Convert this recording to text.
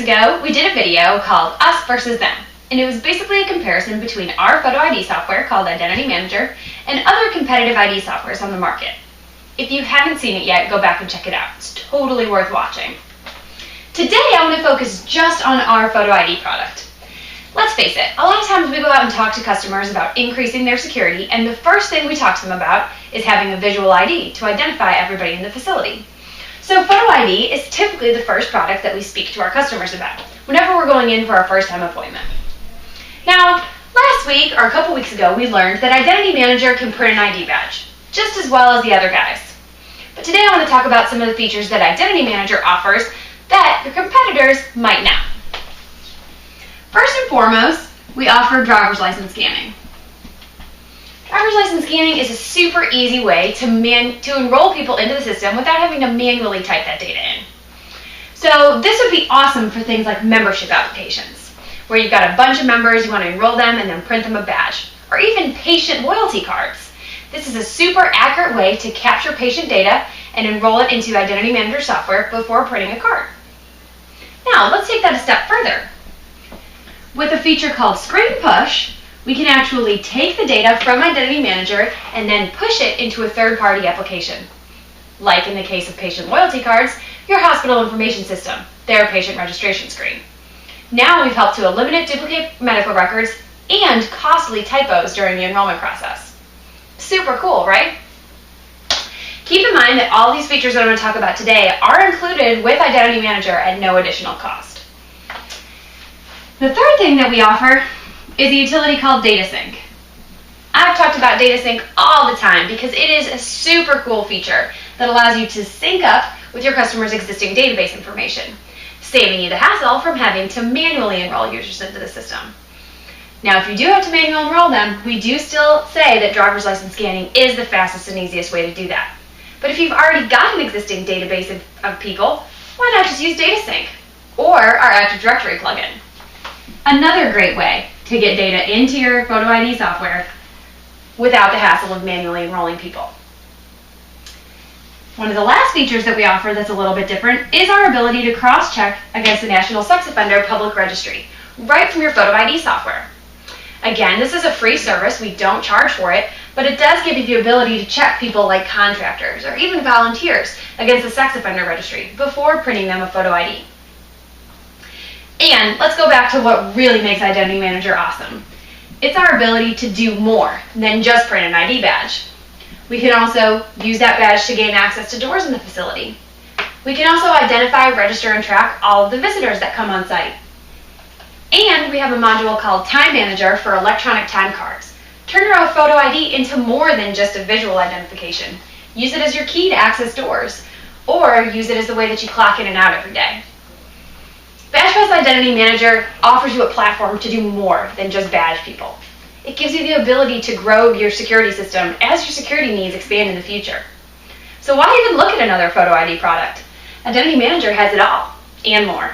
ago, we did a video called Us versus Them, and it was basically a comparison between our photo ID software called Identity Manager and other competitive ID softwares on the market. If you haven't seen it yet, go back and check it out. It's totally worth watching. Today, I want to focus just on our photo ID product. Let's face it, a lot of times we go out and talk to customers about increasing their security, and the first thing we talk to them about is having a visual ID to identify everybody in the facility. So photo ID is typically the first product that we speak to our customers about whenever we're going in for our first time appointment. Now, last week or a couple weeks ago, we learned that Identity Manager can print an ID badge just as well as the other guys. But today I want to talk about some of the features that Identity Manager offers that your competitors might not. First and foremost, we offer driver's license scanning. Driver's license scanning is a super easy way to enroll people into the system without having to manually type that data in. So this would be awesome for things like membership applications, where you've got a bunch of members, you want to enroll them and then print them a badge, or even patient loyalty cards. This is a super accurate way to capture patient data and enroll it into Identity Manager software before printing a card. Now, let's take that a step further. With a feature called Screen Push, we can actually take the data from Identity Manager and then push it into a third-party application. Like in the case of patient loyalty cards, your hospital information system, their patient registration screen. Now we've helped to eliminate duplicate medical records and costly typos during the enrollment process. Super cool, right? Keep in mind that all these features that I'm going to talk about today are included with Identity Manager at no additional cost. The third thing that we offer is a utility called DataSync. I've talked about DataSync all the time because it is a super cool feature that allows you to sync up with your customer's existing database information, saving you the hassle from having to manually enroll users into the system. Now, if you do have to manually enroll them, we do still say that driver's license scanning is the fastest and easiest way to do that. But if you've already got an existing database of people, why not just use DataSync or our Active Directory plugin? Another great way to get data into your photo ID software without the hassle of manually enrolling people. One of the last features that we offer that's a little bit different is our ability to cross-check against the National Sex Offender Public Registry right from your photo ID software. Again, this is a free service. We don't charge for it, but it does give you the ability to check people like contractors or even volunteers against the Sex Offender Registry before printing them a photo ID. And let's go back to what really makes Identity Manager awesome. It's our ability to do more than just print an ID badge. We can also use that badge to gain access to doors in the facility. We can also identify, register, and track all of the visitors that come on site. And we have a module called Time Manager for electronic time cards. Turn your photo ID into more than just a visual identification. Use it as your key to access doors, or use it as the way that you clock in and out every day. BadgePass Identity Manager offers you a platform to do more than just badge people. It gives you the ability to grow your security system as your security needs expand in the future. So why even look at another photo ID product? Identity Manager has it all and more.